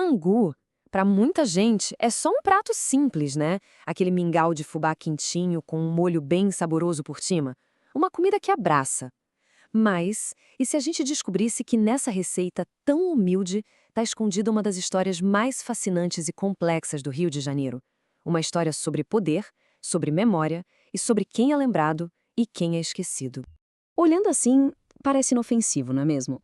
angu, para muita gente, é só um prato simples, né? Aquele mingau de fubá quentinho com um molho bem saboroso por cima. Uma comida que abraça. Mas, e se a gente descobrisse que nessa receita tão humilde está escondida uma das histórias mais fascinantes e complexas do Rio de Janeiro? Uma história sobre poder, sobre memória e sobre quem é lembrado e quem é esquecido. Olhando assim, parece inofensivo, não é mesmo?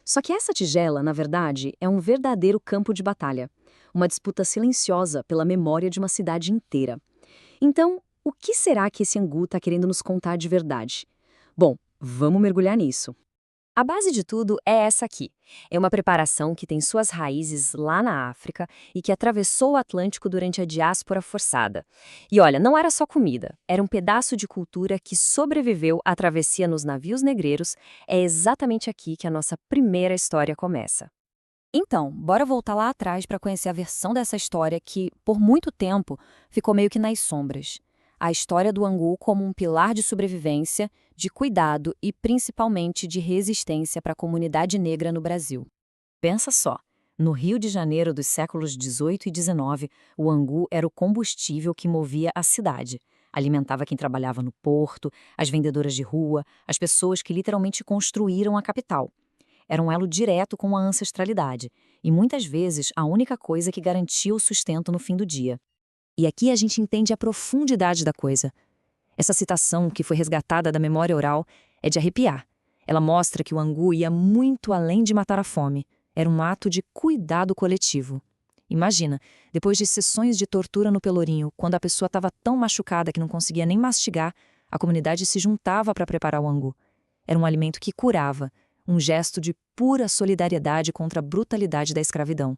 Só que essa tigela, na verdade, é um verdadeiro campo de batalha. Uma disputa silenciosa pela memória de uma cidade inteira. Então, o que será que esse angu está querendo nos contar de verdade? Bom, vamos mergulhar nisso. A base de tudo é essa aqui. É uma preparação que tem suas raízes lá na África e que atravessou o Atlântico durante a diáspora forçada. E olha, não era só comida, era um pedaço de cultura que sobreviveu à travessia nos navios negreiros. É exatamente aqui que a nossa primeira história começa. Então, bora voltar lá atrás para conhecer a versão dessa história que, por muito tempo, ficou meio que nas sombras. A história do angu como um pilar de sobrevivência, de cuidado e principalmente de resistência para a comunidade negra no Brasil. Pensa só, no Rio de Janeiro dos séculos XVIII e XIX, o angu era o combustível que movia a cidade. Alimentava quem trabalhava no porto, as vendedoras de rua, as pessoas que literalmente construíram a capital. Era um elo direto com a ancestralidade, e muitas vezes a única coisa que garantia o sustento no fim do dia. E aqui a gente entende a profundidade da coisa. Essa citação, que foi resgatada da memória oral, é de arrepiar. Ela mostra que o angu ia muito além de matar a fome. Era um ato de cuidado coletivo. Imagina, depois de sessões de tortura no Pelourinho, quando a pessoa estava tão machucada que não conseguia nem mastigar, a comunidade se juntava para preparar o angu. Era um alimento que curava, um gesto de pura solidariedade contra a brutalidade da escravidão.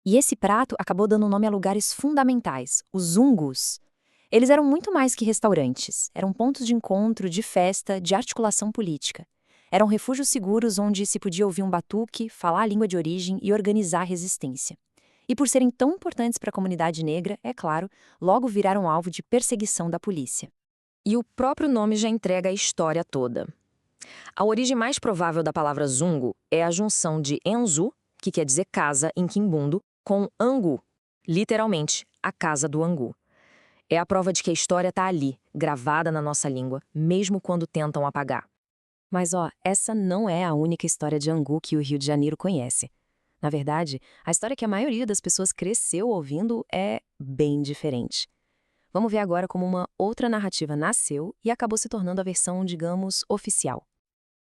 E esse prato acabou dando nome a lugares fundamentais, os ungus. Eles eram muito mais que restaurantes, eram pontos de encontro, de festa, de articulação política. Eram refúgios seguros onde se podia ouvir um batuque, falar a língua de origem e organizar a resistência. E por serem tão importantes para a comunidade negra, é claro, logo viraram alvo de perseguição da polícia. E o próprio nome já entrega a história toda. A origem mais provável da palavra zungo é a junção de enzu, que quer dizer casa em quimbundo, com angu, literalmente, a casa do angu. É a prova de que a história está ali, gravada na nossa língua, mesmo quando tentam apagar. Mas essa não é a única história de angu que o Rio de Janeiro conhece. Na verdade, a história que a maioria das pessoas cresceu ouvindo é bem diferente. Vamos ver agora como uma outra narrativa nasceu e acabou se tornando a versão, digamos, oficial.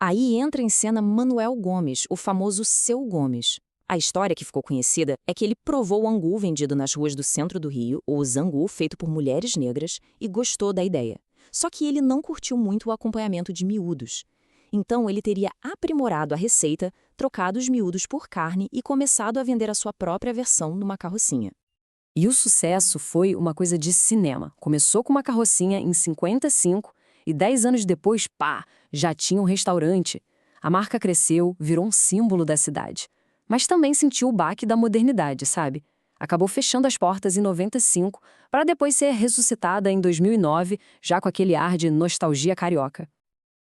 Aí entra em cena Manuel Gomes, o famoso Seu Gomes. A história que ficou conhecida é que ele provou o angu vendido nas ruas do centro do Rio, o zangu feito por mulheres negras, e gostou da ideia. Só que ele não curtiu muito o acompanhamento de miúdos. Então ele teria aprimorado a receita, trocado os miúdos por carne e começado a vender a sua própria versão numa carrocinha. E o sucesso foi uma coisa de cinema. Começou com uma carrocinha em 55 e 10 anos depois, pá, já tinha um restaurante. A marca cresceu, virou um símbolo da cidade. Mas também sentiu o baque da modernidade, sabe? Acabou fechando as portas em 95, para depois ser ressuscitada em 2009, já com aquele ar de nostalgia carioca.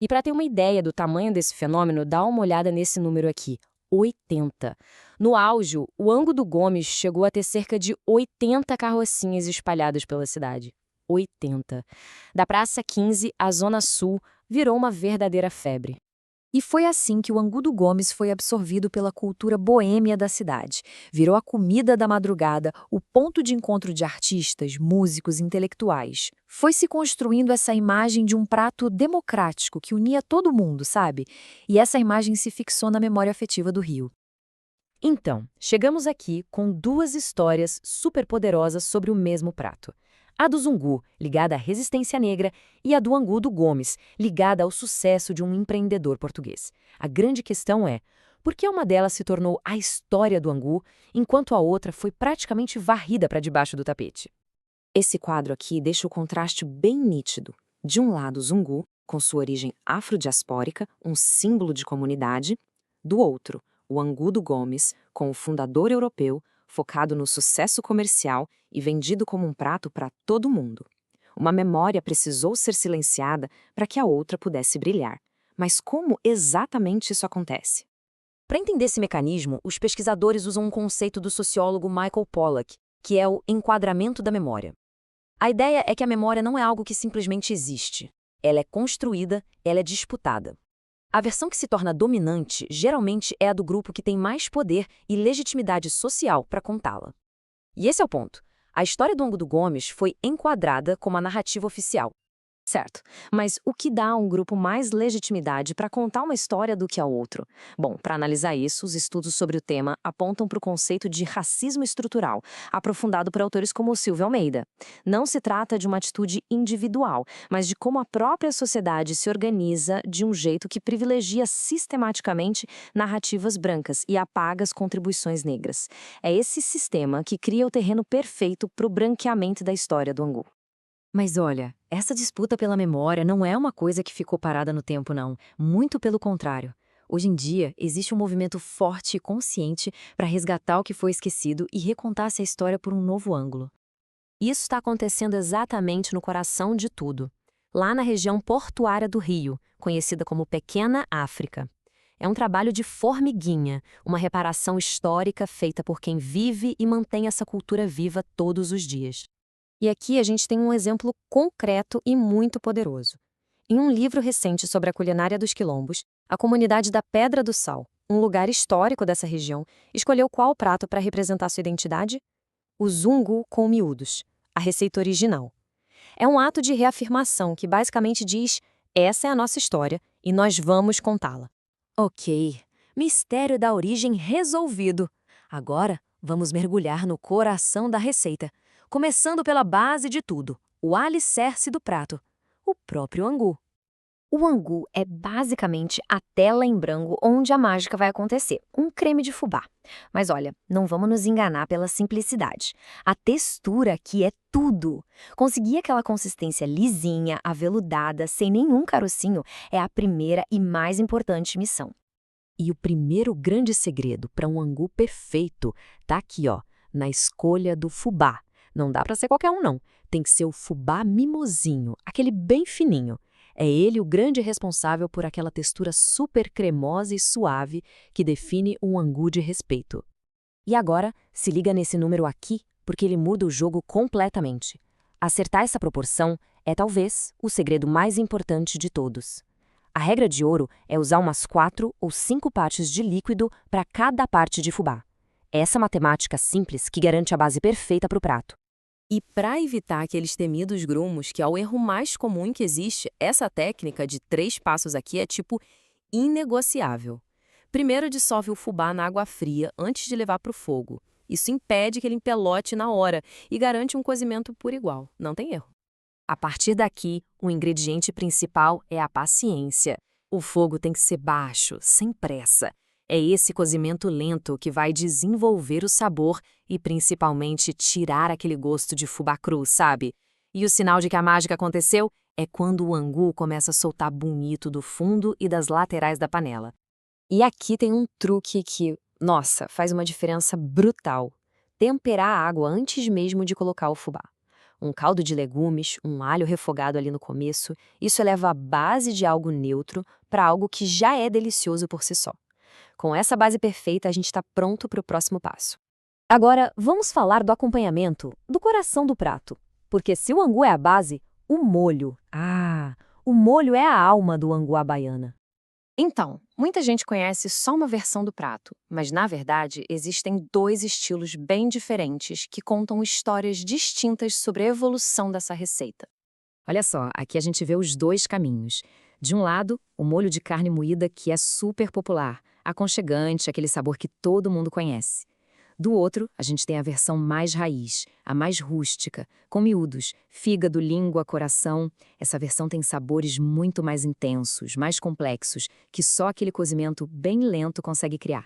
E para ter uma ideia do tamanho desse fenômeno, dá uma olhada nesse número aqui, 80. No auge, o Angu do Gomes chegou a ter cerca de 80 carrocinhas espalhadas pela cidade. 80. Da Praça 15 à Zona Sul, virou uma verdadeira febre. E foi assim que o Angu do Gomes foi absorvido pela cultura boêmia da cidade. Virou a comida da madrugada, o ponto de encontro de artistas, músicos, intelectuais. Foi se construindo essa imagem de um prato democrático que unia todo mundo, sabe? E essa imagem se fixou na memória afetiva do Rio. Então, chegamos aqui com duas histórias superpoderosas sobre o mesmo prato. A do Zungu, ligada à resistência negra, e a do Angu do Gomes, ligada ao sucesso de um empreendedor português. A grande questão é, por que uma delas se tornou a história do Angu, enquanto a outra foi praticamente varrida para debaixo do tapete? Esse quadro aqui deixa o contraste bem nítido. De um lado, o Zungu, com sua origem afrodiaspórica, um símbolo de comunidade. Do outro, o Angu do Gomes, com o fundador europeu, focado no sucesso comercial e vendido como um prato para todo mundo. Uma memória precisou ser silenciada para que a outra pudesse brilhar. Mas como exatamente isso acontece? Para entender esse mecanismo, os pesquisadores usam um conceito do sociólogo Michael Pollack, que é o enquadramento da memória. A ideia é que a memória não é algo que simplesmente existe. Ela é construída, ela é disputada. A versão que se torna dominante geralmente é a do grupo que tem mais poder e legitimidade social para contá-la. E esse é o ponto. A história do Angu do Gomes foi enquadrada como a narrativa oficial. Certo, mas o que dá a um grupo mais legitimidade para contar uma história do que a outro? Bom, para analisar isso, os estudos sobre o tema apontam para o conceito de racismo estrutural, aprofundado por autores como Silvio Almeida. Não se trata de uma atitude individual, mas de como a própria sociedade se organiza de um jeito que privilegia sistematicamente narrativas brancas e apaga as contribuições negras. É esse sistema que cria o terreno perfeito para o branqueamento da história do Angu. Mas olha, essa disputa pela memória não é uma coisa que ficou parada no tempo, não. Muito pelo contrário. Hoje em dia, existe um movimento forte e consciente para resgatar o que foi esquecido e recontar essa história por um novo ângulo. Isso está acontecendo exatamente no coração de tudo, lá na região portuária do Rio, conhecida como Pequena África. É um trabalho de formiguinha, uma reparação histórica feita por quem vive e mantém essa cultura viva todos os dias. E aqui a gente tem um exemplo concreto e muito poderoso. Em um livro recente sobre a culinária dos quilombos, a comunidade da Pedra do Sal, um lugar histórico dessa região, escolheu qual prato para representar sua identidade? O zungu com miúdos, a receita original. É um ato de reafirmação que basicamente diz: essa é a nossa história e nós vamos contá-la. Ok, mistério da origem resolvido. Agora, vamos mergulhar no coração da receita. Começando pela base de tudo, o alicerce do prato, o próprio angu. O angu é basicamente a tela em branco onde a mágica vai acontecer, um creme de fubá. Mas olha, não vamos nos enganar pela simplicidade. A textura aqui é tudo. Conseguir aquela consistência lisinha, aveludada, sem nenhum carocinho, é a primeira e mais importante missão. E o primeiro grande segredo para um angu perfeito tá aqui, ó, na escolha do fubá. Não dá para ser qualquer um, não. Tem que ser o fubá mimosinho, aquele bem fininho. É ele o grande responsável por aquela textura super cremosa e suave que define um angu de respeito. E agora, se liga nesse número aqui, porque ele muda o jogo completamente. Acertar essa proporção é talvez o segredo mais importante de todos. A regra de ouro é usar umas 4 ou 5 partes de líquido para cada parte de fubá. É essa matemática simples que garante a base perfeita para o prato. E para evitar aqueles temidos grumos, que é o erro mais comum que existe, essa técnica de 3 passos aqui é tipo inegociável. Primeiro dissolve o fubá na água fria antes de levar para o fogo. Isso impede que ele empelote na hora e garante um cozimento por igual, não tem erro. A partir daqui, o ingrediente principal é a paciência. O fogo tem que ser baixo, sem pressa. É esse cozimento lento que vai desenvolver o sabor e principalmente tirar aquele gosto de fubá cru, sabe? E o sinal de que a mágica aconteceu é quando o angu começa a soltar bonito do fundo e das laterais da panela. E aqui tem um truque que, nossa, faz uma diferença brutal. Temperar a água antes mesmo de colocar o fubá. Um caldo de legumes, um alho refogado ali no começo, isso eleva a base de algo neutro para algo que já é delicioso por si só. Com essa base perfeita, a gente está pronto para o próximo passo. Agora, vamos falar do acompanhamento, do coração do prato. Porque se o angu é a base, o molho. O molho é a alma do angu à baiana. Então, muita gente conhece só uma versão do prato, mas na verdade existem 2 estilos bem diferentes que contam histórias distintas sobre a evolução dessa receita. Olha só, aqui a gente vê os 2 caminhos. De um lado, o molho de carne moída, que é super popular, aconchegante, aquele sabor que todo mundo conhece. Do outro, a gente tem a versão mais raiz, a mais rústica, com miúdos, fígado, língua, coração. Essa versão tem sabores muito mais intensos, mais complexos, que só aquele cozimento bem lento consegue criar.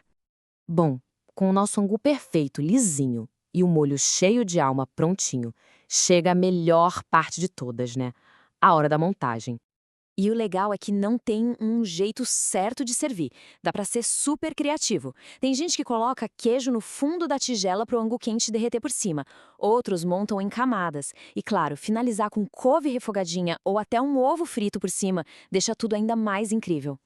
Bom, com o nosso angu perfeito, lisinho, e o molho cheio de alma prontinho, chega a melhor parte de todas, né? A hora da montagem. E o legal é que não tem um jeito certo de servir. Dá pra ser super criativo. Tem gente que coloca queijo no fundo da tigela pro angu quente derreter por cima. Outros montam em camadas. E claro, finalizar com couve refogadinha ou até um ovo frito por cima deixa tudo ainda mais incrível.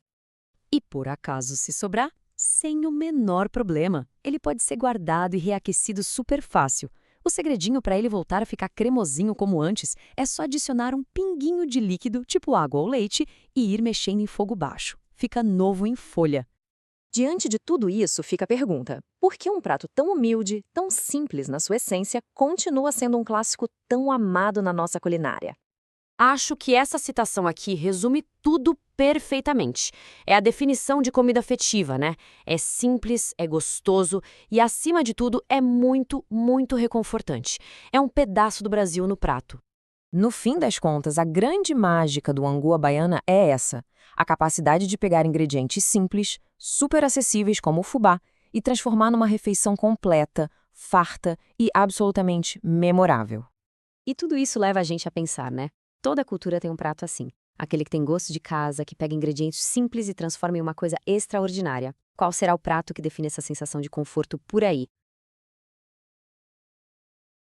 E por acaso, se sobrar, Sem o menor problema. Ele pode ser guardado e reaquecido super fácil. O segredinho para ele voltar a ficar cremosinho como antes é só adicionar um pinguinho de líquido, tipo água ou leite, e ir mexendo em fogo baixo. Fica novo em folha. Diante de tudo isso, fica a pergunta: por que um prato tão humilde, tão simples na sua essência, continua sendo um clássico tão amado na nossa culinária? Acho que essa citação aqui resume tudo perfeitamente. É a definição de comida afetiva, né? É simples, é gostoso e, acima de tudo, é muito, muito reconfortante. É um pedaço do Brasil no prato. No fim das contas, a grande mágica do angu à baiana é essa: a capacidade de pegar ingredientes simples, super acessíveis como o fubá, e transformar numa refeição completa, farta e absolutamente memorável. E tudo isso leva a gente a pensar, né? Toda cultura tem um prato assim. Aquele que tem gosto de casa, que pega ingredientes simples e transforma em uma coisa extraordinária. Qual será o prato que define essa sensação de conforto por aí?